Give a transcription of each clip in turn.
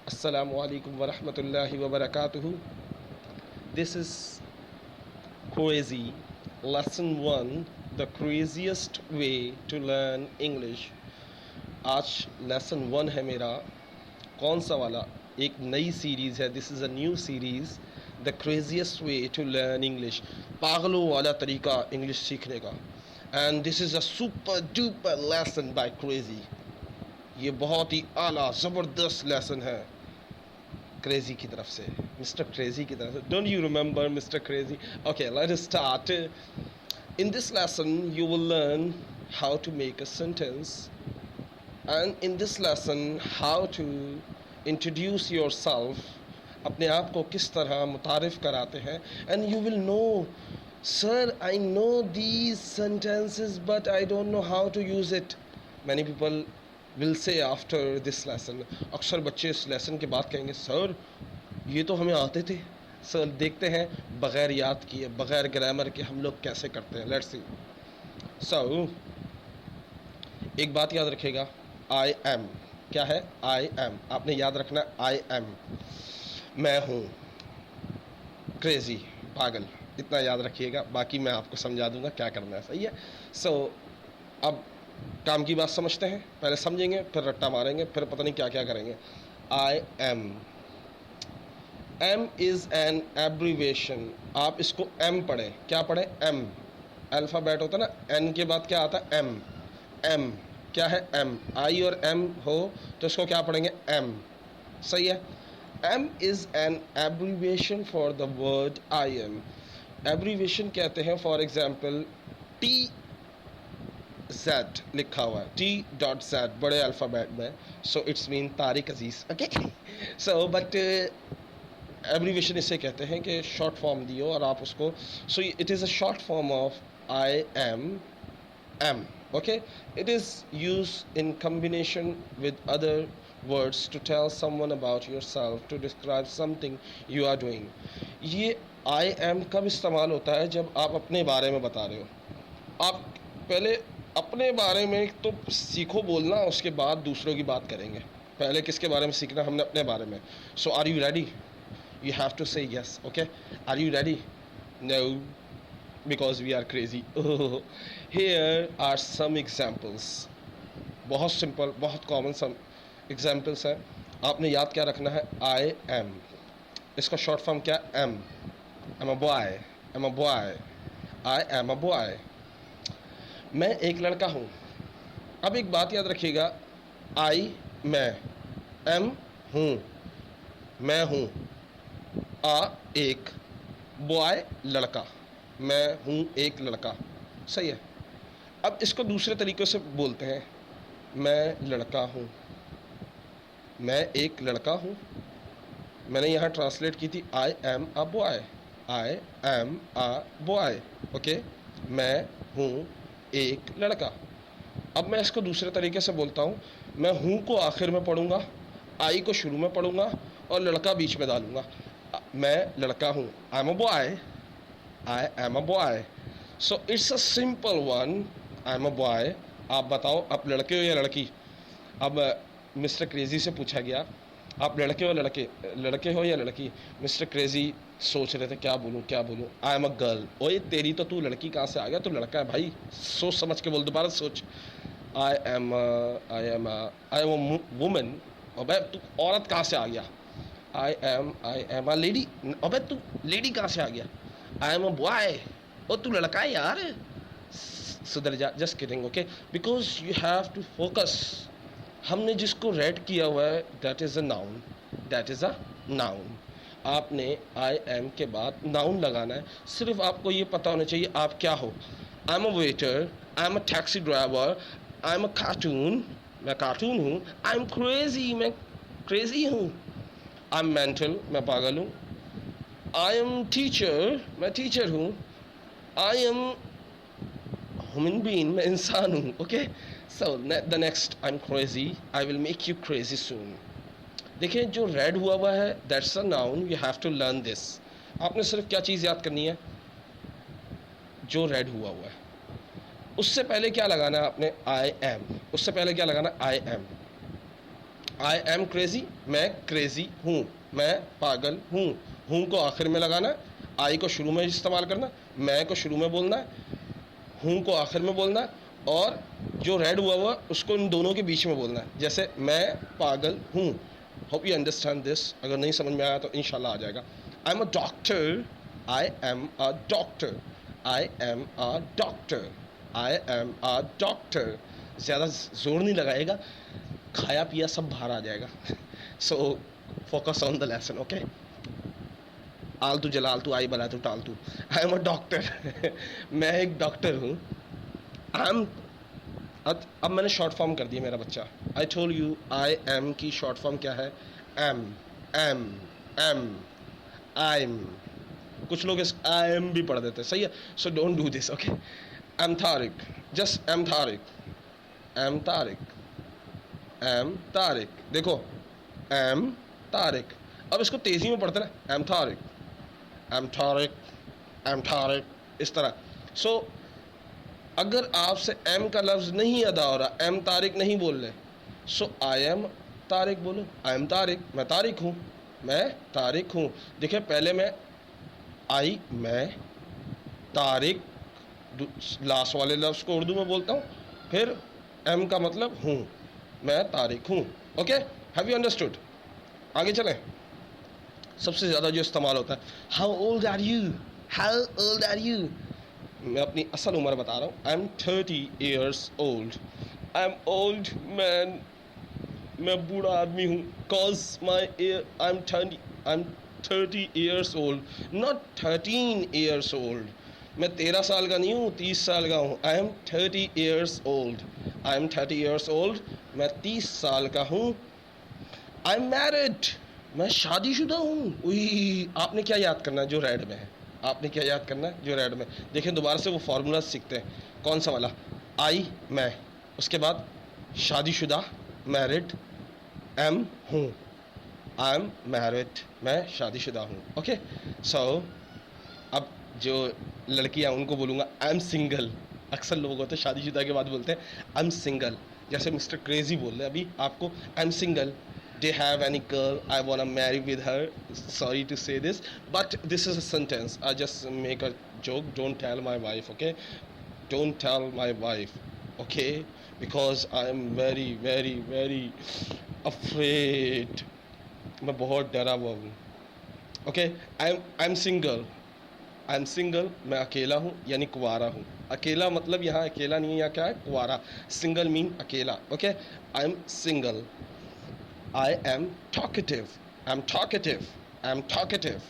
Assalamu alaikum wa rahmatullahi wa barakatuhu. This is Crazy, Lesson 1, The Craziest Way to Learn English. आज lesson 1 है मेरा. कौन सा वाला? एक नई सीरीज़ है. This is a new series, the craziest way to learn English. पागलों वाला तरीका इंग्लिश सीखने का. And this is a super duper lesson by crazy. ये बहुत ही आला ज़बरदस्त लेसन है क्रेजी की तरफ से, मिस्टर क्रेजी की तरफ से. Don't you remember mister crazy? Okay, let us start. In this lesson you will learn how to make a sentence, and in this lesson how to introduce yourself. अपने आप को किस तरह मुतारिफ कराते हैं. And you will know, sir, I know these sentences but I don't know how to use it. Many people will say after this lesson. अक्सर बच्चे इस लेसन के बाद कहेंगे, सर ये तो हमें आते थे. सर देखते हैं बग़ैर याद किए, बग़ैर ग्रामर के हम लोग कैसे करते हैं. Let's see. सो एक बात याद रखिएगा, आई एम. क्या है? I M. आपने याद रखना आई एम. मैं हूँ. क्रेजी, पागल. इतना याद रखिएगा, बाकी मैं आपको समझा दूंगा क्या करना है. सही है. सो अब काम की बात समझते हैं. पहले समझेंगे, फिर रट्टा मारेंगे, फिर पता नहीं क्या क्या करेंगे. I am. M is an abbreviation. आप इसको M पढ़ें. क्या पढ़ें? M. अल्फ़ाबेट होता है ना, N के बाद क्या आता है? M. M क्या है? M. I और M हो तो इसको क्या पढ़ेंगे? M. सही है. M is an abbreviation for the word I am. Abbreviation कहते हैं, फॉर एग्जाम्पल TZ लिखा हुआ है, T.Z बड़े अल्फ़ाबेट में. So it's mean Tariq Aziz. Okay. So but abbreviation इसे कहते हैं कि शॉर्ट फॉर्म दियो और आप उसको. So it is a short form of I am. Am. Okay. It is use in combination with other words to tell someone about yourself, to describe something you are doing. ये I M कब इस्तेमाल होता है? जब आप अपने बारे में बता रहे हो. आप पहले अपने बारे में तो सीखो बोलना, उसके बाद दूसरों की बात करेंगे. पहले किसके बारे में सीखना? हमने अपने बारे में. So are you ready? You have to say yes. Okay, are you ready? No, because we are crazy. Here are some examples. बहुत सिंपल, बहुत कॉमन सम एग्जाम्पल्स हैं. आपने याद क्या रखना है? I am. इसका शॉर्ट फॉर्म क्या? Am. Am a boy. Am a boy. I am a boy. मैं एक लड़का हूँ. अब एक बात याद रखिएगा, आई मैं, एम हूँ, मैं हूँ, आ एक, बॉय लड़का, मैं हूँ एक लड़का. सही है. अब इसको दूसरे तरीके से बोलते हैं. मैं लड़का हूँ, मैं एक लड़का हूँ. मैंने यहाँ ट्रांसलेट की थी आई am a boy. I am a boy. Okay. मैं हूँ एक लड़का. अब मैं इसको दूसरे तरीके से बोलता हूँ. मैं हूँ को आखिर में पढ़ूँगा, आई को शुरू में पढ़ूँगा और लड़का बीच में डालूँगा. मैं लड़का हूँ. I am a boy. I am a boy. So it's a simple one. I am a boy. आप बताओ, आप लड़के हो या लड़की? अब मिस्टर क्रेजी से पूछा गया, आप लड़के हो लड़के हो या लड़की? मिस्टर क्रेजी सोच रहे थे क्या बोलूँ क्या बोलूँ. आई एम अ गर्ल. ओए तेरी तो तू लड़की कहाँ से आ गया? तू लड़का है भाई. सोच समझ के बोल, दोबारा सोच. I am woman. अबे तू औरत कहाँ से आ गया? आई एम अ लेडी. अबे तू लेडी कहाँ से आ गया? आई एम अ बॉय. ओ तू लड़का है यार, सुधर जा. Just kidding. Okay, because you have to focus. हमने जिसको रेड किया हुआ है that is a noun. That is a noun. आपने आई एम के बाद नाउन लगाना है. सिर्फ आपको ये पता होना चाहिए आप क्या हो. I am a waiter. I am a taxi driver. I am a cartoon. मैं कार्टून हूँ. I am crazy. मैं क्रेजी हूँ. I am mental. मैं पागल हूँ. I am teacher. मैं टीचर हूँ. I am human being. मैं इंसान हूँ. Okay. So the next, I am crazy. I will make you crazy soon. देखिए जो रेड हुआ है that's a noun. You have to learn this. आपने सिर्फ क्या चीज़ याद करनी है? जो रेड हुआ है. उससे पहले क्या लगाना है आपने? I M. उससे पहले क्या लगाना? I am. I am crazy, मैं क्रेजी हूँ, मैं पागल हूँ को आखिर में लगाना है, आई को शुरू में इस्तेमाल करना, मैं को शुरू में बोलना है, हूँ को आखिर में बोलना है, और जो रेड हुआ हुआ उसको इन दोनों के बीच में बोलना है, जैसे मैं पागल हूँ। Hope you understand this. अगर नहीं समझ में आया तो इंशाल्लाह आ जाएगा। आई am a doctor, I am a doctor, I am a doctor, I am a doctor. ज़्यादा जोर नहीं लगाएगा, खाया पिया सब बाहर आ जाएगा। So focus on the lesson, okay. आलतू जलालतू आई बलातू टालतू। I am a doctor. मैं एक डॉक्टर हूँ। आई एम, अब मैंने शॉर्ट फॉर्म कर दिया मेरा बच्चा। I told you I am की शॉर्ट फॉर्म क्या है? Am, am, am, I am. कुछ लोग इस आई एम भी पढ़ देते हैं, सही है। So don't do this, okay. Am Tariq, just am Tariq, am Tariq, am Tariq. देखो एम तारिक। अब इसको तेजी में पढ़ते ना, am Tariq, am Tariq, am Tariq, इस तरह। सो अगर आपसे एम का लफ्ज़ नहीं अदा हो रहा, एम तारिक नहीं बोल रहे, सो आई एम तारिक बोलो। आई एम तारिक, मैं तारिक हूँ, मैं तारिक हूँ। देखिए पहले मैं आई, मैं तारिक, लास्ट वाले लफ्ज़ को उर्दू में बोलता हूँ, फिर एम का मतलब हूँ, मैं तारिक हूँ। Okay, have you understood? आगे चलें। सबसे ज़्यादा जो इस्तेमाल होता है, how old are you, how old are you. मैं अपनी असल उम्र बता रहा हूँ। I am 30 years old, I am old man, मैं बूढ़ा आदमी हूँ। Cause my I am 30 years old, not 13 years old। मैं 13 साल का नहीं हूँ, 30 साल का हूँ। I am 30 years old, I am 30 years old, मैं 30 साल का हूँ। आई एम मैरिड, मैं शादीशुदा हूँ। उई, आपने क्या याद करना है जो रेड में है? आपने क्या याद करना है जो रेड में? देखें दोबारा से वो फार्मूला सीखते हैं। कौन सा वाला? आई, मैं, उसके बाद शादीशुदा, मैरिड, एम, हूँ। आई एम मैरिड, मैं शादीशुदा हूँ। ओके, सो अब जो लड़कियाँ उनको बोलूँगा आई एम सिंगल। अक्सर लोग होते हैं शादीशुदा के बाद बोलते हैं आई एम सिंगल, जैसे मिस्टर क्रेजी बोल रहे हैं अभी आपको, I am single. They have any girl I wanna marry with her? Sorry to say this, but this is a sentence. I just make a joke. Don't tell my wife, okay? Don't tell my wife, okay? Because I am very, very, very afraid. मैं बहुत डरा हुआ हूँ। Okay, I'm single. I'm single. मैं अकेला हूँ, यानी कुंवारा हूँ। अकेला मतलब यहाँ अकेला नहीं है, यहाँ क्या है? कुंवारा। Single mean अकेला। Okay, I'm single. I am talkative, I'm talkative, I'm talkative।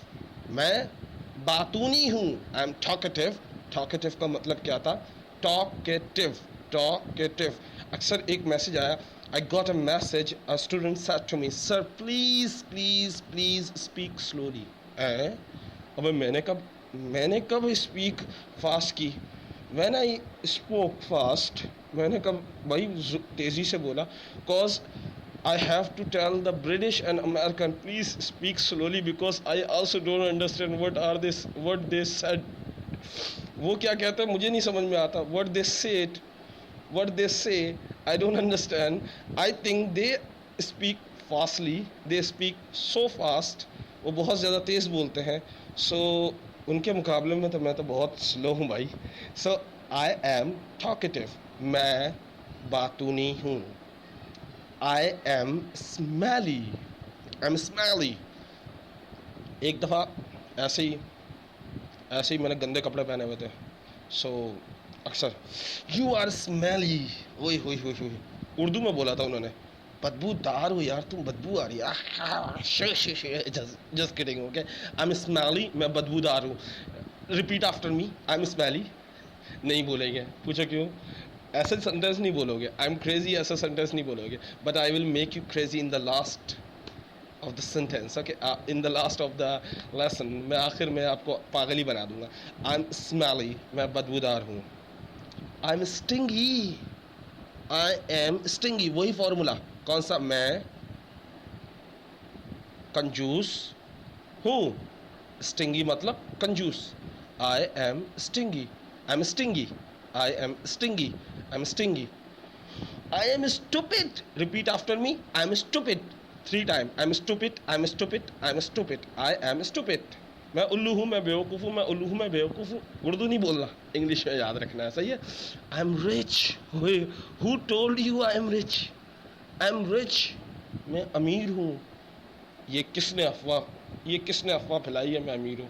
मैं बातूनी हूँ। I'm talkative, talkative का मतलब क्या था? Talkative, talkative। अक्सर एक मैसेज आया, I got a message, a student said to me, sir please please please speak slowly। अबे मैंने कब स्पीक फास्ट की? When I spoke fast, मैंने कब भाई तेज़ी से बोला? Cause I have to tell the British and American, please speak slowly because I also don't understand what they said। वो क्या कहते हैं मुझे नहीं समझ में आता। What they said, what they say, I don't understand। I think they speak fastly, they speak so fast। वो बहुत ज़्यादा तेज़ बोलते हैं। So उनके मुकाबले में तो मैं तो बहुत स्लो हूँ भाई। So I am talkative, मैं बातूनी हूँ। I am smelly, I'm smelly। एक दफ़ा ऐसे ही मैंने गंदे कपड़े पहने हुए थे। सो अक्सर यू आर स्मेली, वही हुई हुई हुई उर्दू में बोला था उन्होंने। बदबूदार हो यार तुम, बदबू आ रही है। Just kidding, okay. I am smelly, मैं बदबूदार हूँ। Repeat after me, I am smelly. नहीं बोलेंगे, पूछो क्यों? ऐसे सेंटेंस नहीं बोलोगे। आई एम क्रेजी ऐसा सेंटेंस नहीं बोलोगे, but I will make you crazy in the last of the sentence, okay. In the last of the lesson मैं आखिर में आपको पागल ही बना दूंगा। आई एम स्मेली, मैं बदबूदार हूँ। I M stingy, I am stingy, वही फॉर्मूला। कौन सा? मैं कंजूस हूँ। स्टिंगी मतलब कंजूस। I am stingy, I am stingy, I am stingy, I am stingy. I am stupid, repeat after me, I am stupid 3 time, I am stupid, I am stupid, I am stupid, I am stupid. मैं उल्लू हूँ, मैं बेवकूफ़ हूँ, मैं उल्लू हूँ, मैं बेवकूफ़ हूँ। उर्दू नहीं बोलना, इंग्लिश में याद रखना है, सही है। I am rich, who told you I am rich, I am rich, मैं अमीर हूँ। ये किसने अफवाह फैलाई है मैं अमीर हूँ?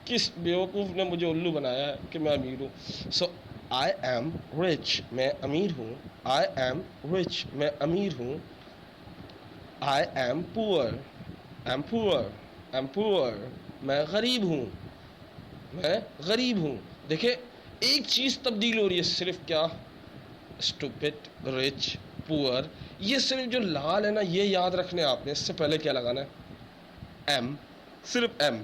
किस बेवकूफ़ ने मुझे उल्लू बनाया है कि मैं अमीर हूँ? सो आई एम रिच, मैं अमीर हूँ। आई एम रिच, मैं अमीर हूँ। I M poor, I M poor, I M poor, मैं गरीब हूँ, मैं गरीब हूँ। देखिए एक चीज़ तब्दील हो रही है सिर्फ, क्या? Stupid, rich, poor. ये सिर्फ जो लाल है ना, ये याद रखने आपने। इससे पहले क्या लगाना है? एम, सिर्फ एम,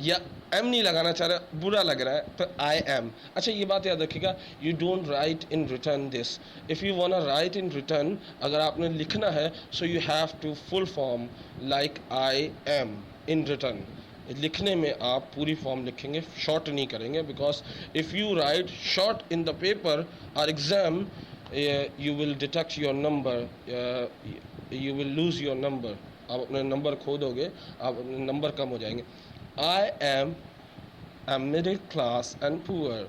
या एम नहीं लगाना चाह रहा, बुरा लग रहा है तो आई एम। अच्छा ये बात याद रखिएगा, you don't write in written this. If you want write in written, अगर आपने लिखना है, so you have to full form like I am in written. लिखने में आप पूरी फॉर्म लिखेंगे, शॉर्ट नहीं करेंगे, because if you write short in the paper or exam, you will detect your number, you will lose your number. आप अपने number खो दोगे, आप अपने नंबर कम हो जाएंगे। आई am middle class and poor,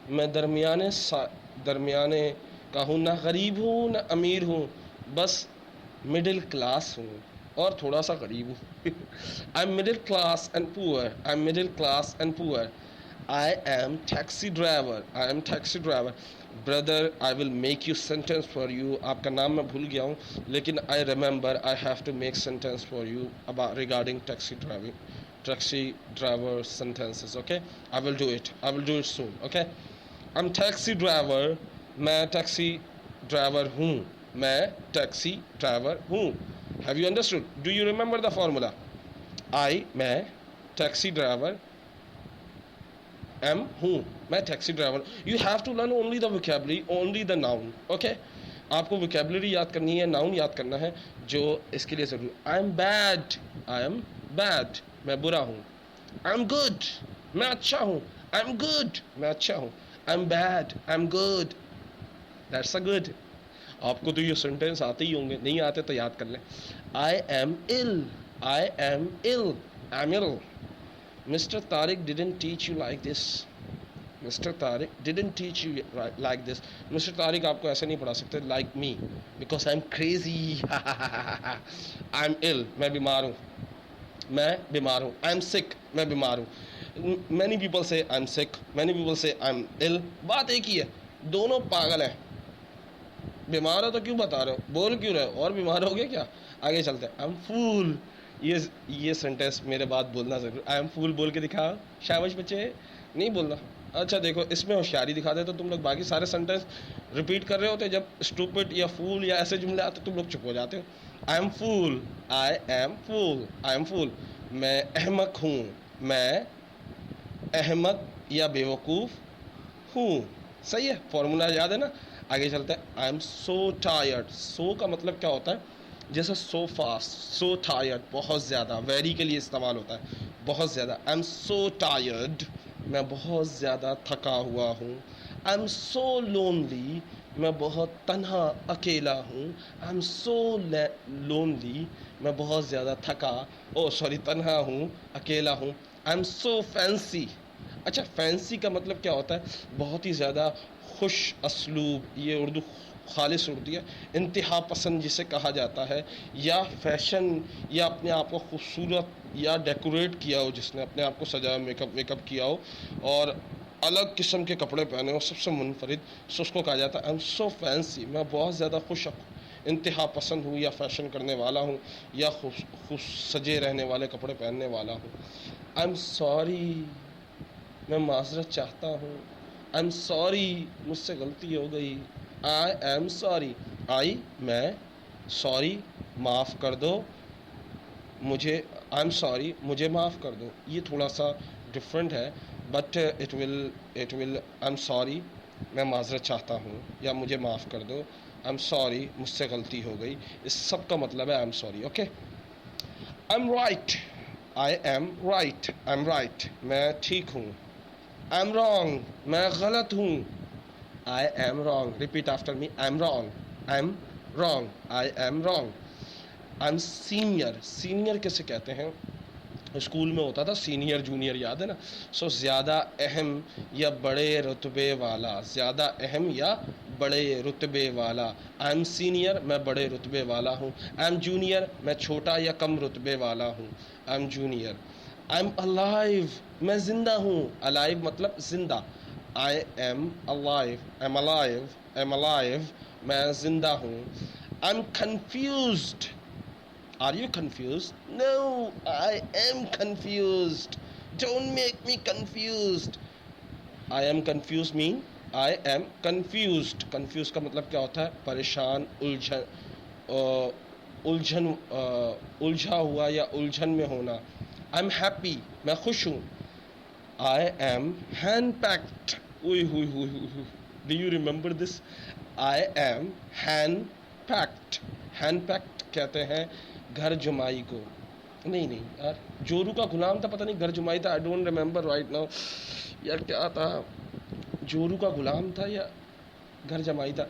मैं दरमियाने का हूँ, ना गरीब हूँ ना अमीर हूँ, बस मिडिल क्लास हूँ और थोड़ा सा गरीब हूँ। I am middle class and poor, I am middle class and poor. I am taxi driver, I am taxi driver. Brother I will make you sentence for you. आपका नाम मैं भूल गया हूँ, लेकिन I remember I have to make sentence for you about regarding taxi driving, taxi driver sentences. Okay, I will do it soon. Okay, I'm taxi driver, मैं taxi driver हूँ, मैं taxi driver हूँ। Have you understood? Do you remember the formula? I, मैं taxi driver am हूँ, मैं taxi driver। You have to learn only the vocabulary, only the noun. Okay, आपको vocabulary याद करनी है, noun याद करना है, जो इसके लिए ज़रूरी। I am bad, I am bad, मैं बुरा हूँ। आई एम गुड, मैं अच्छा हूँ। आई एम गुड, मैं अच्छा हूँ। I M bad, I am good, that's a good. आपको तो ये सेंटेंस आते ही होंगे, नहीं आते तो याद कर लें। I am ill, I am ill, I am ill. Mister Tariq didn't teach you like this, mister Tariq didn't teach you like this. Mister Tariq आपको ऐसे नहीं पढ़ा सकते like me, because I am crazy. I am ill, मैं बीमार हूँ, मैं बीमार हूँ। आई एम सिक, मैं बीमार हूँ। मैनी पीपल से I am sick, many people से आई एम इल। बात एक ही है, दोनों पागल हैं। बीमार हो तो क्यों बता रहे हो, बोल क्यों रहे हो, और बीमार हो गए क्या? आगे चलते हैं। आई एम फूल, ये सेंटेंस मेरे बाद बोलना ज़रूर। आई एम फूल बोल के दिखाओ, शाबाश बच्चे, नहीं बोलना। अच्छा देखो, इसमें होशियारी दिखा दे तो तुम लोग बाकी सारे सेंटेंस रिपीट कर रहे होते, जब स्टूपिड या फूल या ऐसे जुमले आते तुम लोग चुप हो जाते हो। I am fool, I am fool, I am fool, मैं अहमक हूँ, मैं अहमक या बेवकूफ़ हूँ। सही है, फॉर्मूला याद है ना? आगे चलते हैं। आई एम सो टायर्ड, सो का मतलब क्या होता है? जैसे सो फास्ट, सो टायर्ड, बहुत ज़्यादा, वेरी के लिए इस्तेमाल होता है, बहुत ज़्यादा। आई एम सो टायर्ड, मैं बहुत ज़्यादा थका हुआ हूँ। आई एम सो लोनली, मैं बहुत तन्हा अकेला हूँ। आई एम सो लोनली, मैं बहुत ज़्यादा तन्हा हूँ, अकेला हूँ। I am so fancy. अच्छा, फैंसी का मतलब क्या होता है? बहुत ही ज़्यादा खुश असलूब, ये उर्दू खालिस उर्दू है। इंतहा पसंद जिसे कहा जाता है, या फैशन, या अपने आप को खूबसूरत या डेकोरेट किया हो, जिसने अपने आप को सजाया, मेकअप वेकअप किया हो और अलग किस्म के कपड़े पहने हो, सबसे मुनफरिद, सो उसको कहा जाता है आई एम सो फैंसी, मैं बहुत ज़्यादा खुश इंतहा पसंद हूँ, या फैशन करने वाला हूँ, या खुश सजे रहने वाले कपड़े पहनने वाला हूँ। आई एम सॉरी, मैं माजरत चाहता हूँ। आई एम सॉरी, मुझसे गलती हो गई। आई एम सॉरी, आई मैं, सॉरी माफ़ कर दो मुझे, आई एम सॉरी मुझे माफ़ कर दो। ये थोड़ा सा डिफरेंट है, but it will I am sorry, मैं माजरत चाहता हूँ, या मुझे माफ़ कर दो। आई एम सॉरी, मुझसे गलती हो गई। इस सब का मतलब है I am sorry. Okay, I am right, I am right, I am right, मैं ठीक हूँ। आई एम रॉन्ग, मैं गलत हूँ। I am wrong, repeat after me, I am wrong, I am wrong, I am wrong. I am senior, senior किसे कहते हैं? School में होता था सीनियर जूनियर, याद है ना? सो ज़्यादा अहम या बड़े रुतबे वाला, ज़्यादा अहम या बड़े रुतबे वाला। आई एम सीनियर, मैं बड़े रुतबे वाला हूँ। आई एम जूनियर, मैं छोटा या कम रुतबे वाला हूँ। I M junior. I am alive, मैं ज़िंदा हूँ। अलाइव मतलब ज़िंदा। I am alive, I am alive, I am alive, मैं ज़िंदा हूँ। I M confused, are you confused? No, I am confused. Don't make me confused. I am confused mean I am confused. Confused का मतलब क्या होता है? परेशान, उलझन, उलझन, उलझा हुआ या उलझन में होना। I am happy, मैं खुश हूँ। I am hand-packed. Ui, ui, ui, ui. Do you remember this? I am hand-packed. Hand-packed कहते हैं घर जुमाई को। नहीं नहीं यार, जोरू का गुलाम था, पता नहीं घर जुमाई था। I don't remember right now यार, क्या था? जोरू का गुलाम था या घर जमाई था?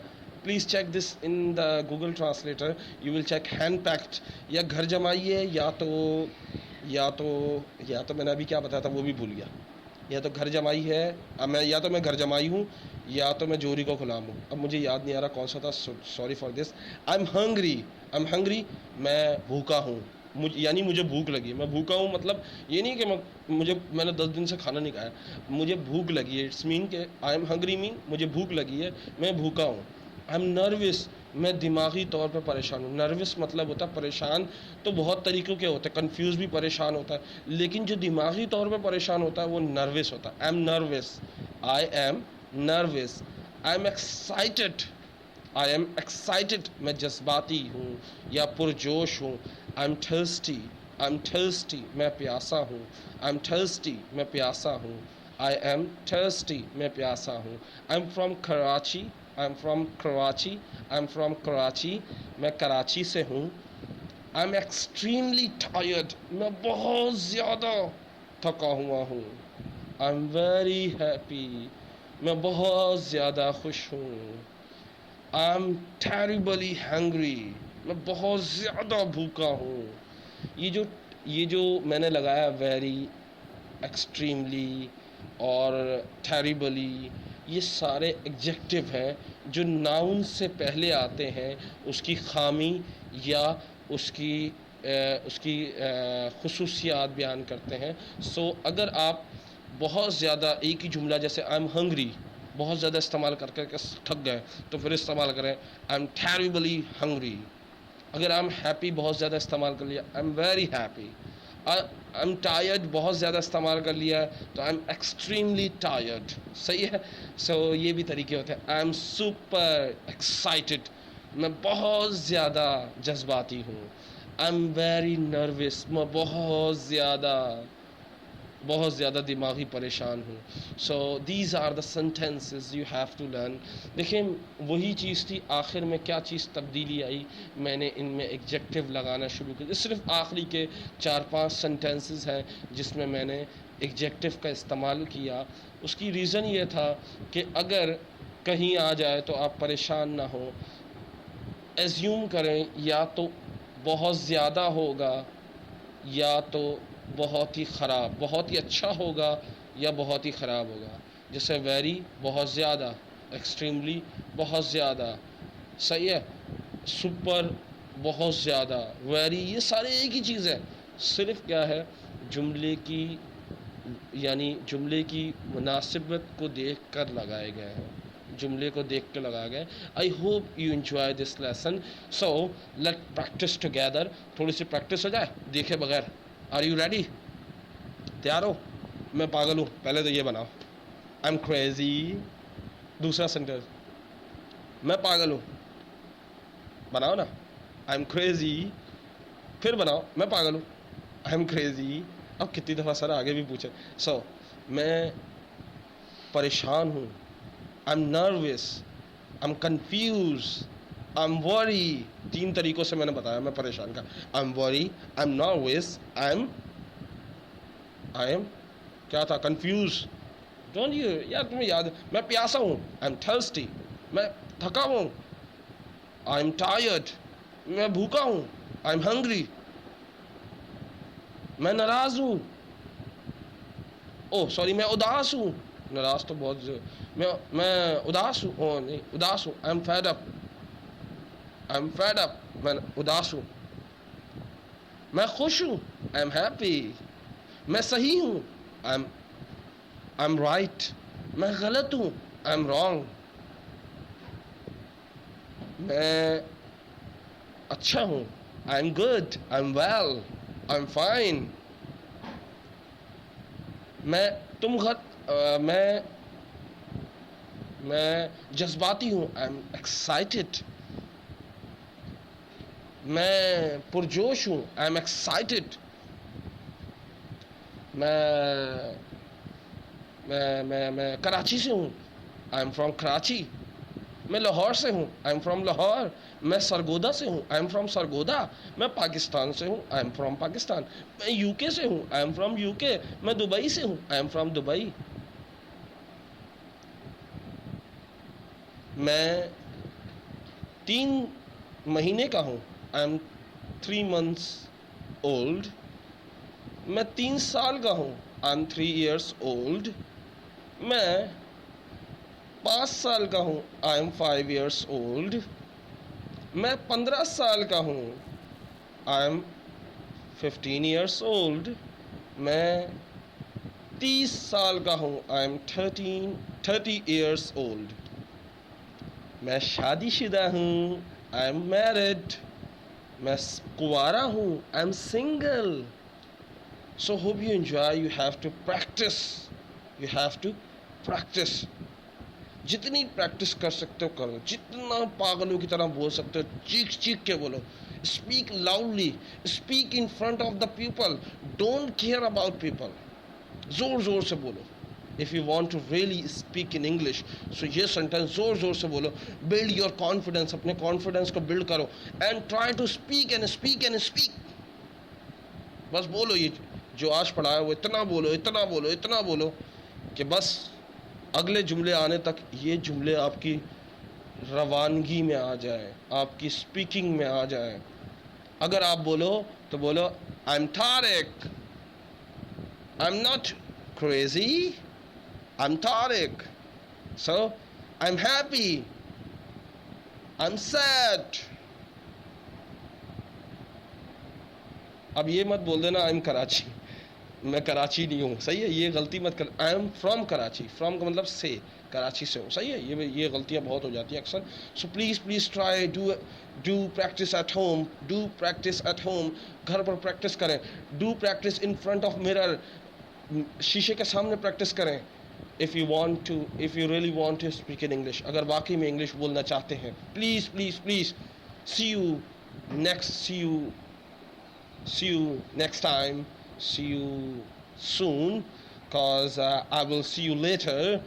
Please check this in the Google translator, you will check henpecked. या घर जमाई है या तो मैंने अभी क्या बताया था वो भी भूल गया। या तो घर जमाई है, अब मैं या तो मैं घर जमाई हूँ या तो मैं जोरी का गुलाम हूँ। अब मुझे याद नहीं आ रहा कौन सा था, sorry for this. I am hungry, I am hungry, मैं भूखा हूँ। यानी मुझे भूख लगी, मैं भूखा हूँ। मतलब ये नहीं कि मैंने 10 दिन से खाना नहीं खाया, मुझे भूख लगी है। इट्स मीन के आई एम हंग्री मीन मुझे भूख लगी है, मैं भूखा हूँ। आई एम नर्वस, मैं दिमागी तौर पे परेशान हूँ। नर्वस मतलब होता है परेशान, तो बहुत तरीक़ों के होते हैं। कन्फ्यूज़ भी परेशान होता है, लेकिन जो दिमागी तौर पे परेशान होता है वो नर्वस होता है। I M nervous, I am nervous. I am excited, I am excited, मैं जज्बाती हूँ या पुरजोश हूँ। I am thirsty, I am thirsty, मैं प्यासा हूँ। आई एम थर्स्टी, मैं प्यासा हूँ। आई एम थर्स्टी, मैं प्यासा हूँ। I am from Karachi, I am from Karachi, I am from Karachi, मैं कराची से हूँ। आई एम एक्सट्रीमली टायर्ड, मैं बहुत ज़्यादा थका हुआ हूँ। आई एम वेरी हैप्पी, मैं बहुत ज़्यादा खुश हूँ। आई एम टेरिबली हैंग्री, मैं बहुत ज़्यादा भूखा हूँ। ये जो मैंने लगाया वेरी, एक्सट्रीमली और टेरिबली, ये सारे एग्जेक्टिव हैं जो नाउन से पहले आते हैं, उसकी खामी या उसकी खुसूसियात बयान करते हैं। सो अगर आप बहुत ज़्यादा एक ही जुमला जैसे आई एम हंग्री बहुत ज़्यादा इस्तेमाल कर करके थक गए तो फिर इस्तेमाल करें आई एम टेरिबली हंग्री। अगर आई एम हैप्पी बहुत ज़्यादा इस्तेमाल कर लिया, I am very happy. I am tired बहुत ज़्यादा इस्तेमाल कर लिया तो आई एम एक्सट्रीमली टायर्ड। सही है? सो ये भी तरीके होते हैं। आई एम सुपर एक्साइटेड, मैं बहुत ज़्यादा जज्बाती हूँ। आई एम वेरी नर्वस, मैं बहुत ज़्यादा दिमागी परेशान हूँ। So these are the sentences you have to learn. देखिए वही चीज़ थी, आखिर में क्या चीज़ तब्दीली आई, मैंने इनमें एग्जेक्टिव लगाना शुरू किया। सिर्फ आखिरी के 4-5 सेंटेंसेस हैं जिसमें मैंने एग्जेक्टिव का इस्तेमाल किया। उसकी रीज़न ये था कि अगर कहीं आ जाए तो आप परेशान ना हो। एज्यूम करें या तो बहुत ज़्यादा होगा या तो बहुत ही ख़राब, बहुत ही अच्छा होगा या बहुत ही ख़राब होगा। जैसे वेरी बहुत ज़्यादा, एक्सट्रीमली बहुत ज़्यादा। सही है? सुपर बहुत ज़्यादा, वेरी, ये सारे एक ही चीज़ है। सिर्फ क्या है, जुमले की मुनासिबत को देख कर लगाए गए हैं, जुमले को देख के लगाए गए। I hope you enjoy this lesson. So let practice together. थोड़ी सी प्रैक्टिस हो जाए देखे बगैर। Are you ready? तैयार हो? मैं पागल हूँ, पहले तो ये बनाओ। I am crazy. दूसरा सेंटेंस, मैं पागल हूँ, बनाओ ना। I am crazy. फिर बनाओ, मैं पागल हूँ, आई एम क्रेजी। अब कितनी दफ़ा सर आगे भी पूछे। सो मैं परेशान हूँ, I M nervous, I am confuse, I am worry. 3 तरीक़ों से मैंने बताया मैं परेशान का। I am worry, I am nervous, I am क्या था, कन्फ्यूज। डोंट यू यार, तुम्हें याद, मैं प्यासा हूँ, आई एम थर्स्टी, मैं थका हूँ, आई एम टायर्ड, मैं भूखा हूँ, आई एम हंग्री, मैं नाराज हूँ, ओह सॉरी मैं उदास हूँ, नाराज तो बहुत मैं उदास हूँ, ओह नहीं उदास हूँ, I am fed up, I am fed up, मैं उदास हूँ, मैं खुश हूँ, आई एम हैप्पी, मैं सही हूँ, आई एम राइट, मैं गलत हूँ, आई एम रॉन्ग, मैं अच्छा हूँ, I am good, I am well, I am fine, मैं तुम मैं जज्बाती हूँ, आई एम एक्साइटेड, मैं पुरजोश हूँ, आई एम एक्साइटेड, मैं मैं कराची से हूँ, आई एम फ्रॉम कराची, मैं लाहौर से हूँ, आई एम फ्रॉम लाहौर, मैं सरगोदा से हूँ, आई एम फ्रॉम सरगोदा, मैं पाकिस्तान से हूँ, आई एम फ्रॉम पाकिस्तान, मैं यूके से हूँ, आई एम फ्रॉम यूके, मैं दुबई से हूँ, आई एम फ्रॉम दुबई, मैं 3 महीने का हूँ, आई एम 3 months ओल्ड, मैं 3 साल का हूँ, आई एम 3 years ओल्ड, मैं 5 साल का हूँ, आई एम 5 years ओल्ड, मैं 15 साल का हूँ, आई एम 15 years ओल्ड, मैं 30 साल का हूँ, आई एम 30 years ओल्ड, मैं शादीशुदा हूँ, आई एम मैरिड, मैं कुंवारा हूँ, I am single. So hope you enjoy. You have to practice. You have to practice. जितनी प्रैक्टिस कर सकते हो करो, जितना पागलों की तरह बोल सकते हो चीख चीख के बोलो. Speak loudly, speak in front of the people, don't care about people. जोर जोर से बोलो. If you want to really speak in English, so ये सेंटेंस जोर जोर से बोलो. बिल्ड योर कॉन्फिडेंस, अपने कॉन्फिडेंस को बिल्ड करो, and try to speak and speak and speak. बस बोलो, ये जो आज पढ़ा है वो इतना बोलो, इतना बोलो, इतना बोलो कि बस अगले जुमले आने तक ये जुमले आपकी रवानगी में आ जाए, आपकी स्पीकिंग में आ जाए. अगर आप बोलो तो बोलो I am Tariq, I am not crazy, I M Tariq, so I am happy, I am sad. अब ये मत बोल देना आई एम कराची, मैं कराची नहीं हूँ, सही है, ये गलती मत कर. I am from Karachi, from का मतलब से, कराची से हूँ, सही है. ये गलतियाँ बहुत हो जाती हैं अक्सर. So please try, do practice at home, do practice at home. घर पर प्रैक्टिस करें. Do practice in front of mirror, शीशे के सामने प्रैक्टिस करें. If you really want to speak in English, अगर वाकई में इंग्लिश बोलना चाहते हैं, please. See you next time, see you soon, because I will see you later,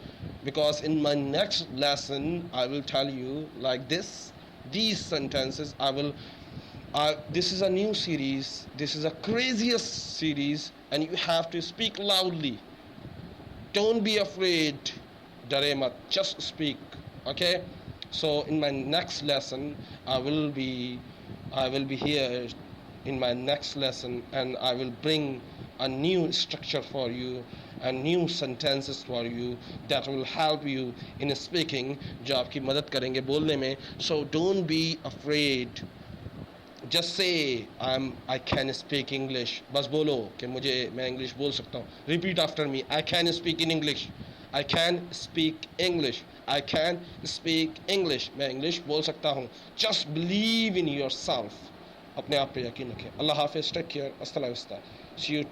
because in my next lesson I will tell you like these sentences. This is a new series, this is a craziest series, and you have to speak loudly. Don't be afraid, dare mat, just speak, okay? So in my next lesson I will be here in my next lesson, and I will bring a new structure for you and new sentences for you that will help you in speaking, जो आपकी मदद करेंगे बोलने में. So don't be afraid, just say I can speak English. बस बोलो कि मैं इंग्लिश बोल सकता हूँ. Repeat after me, I can speak in English, I can speak English, I can speak English. मैं इंग्लिश बोल सकता हूँ. Just believe in yourself. अपने आप पे यकीन रखें. अल्लाह हाफिज़, टेक केयर, अस्सलाम वालेकुम, सी यू.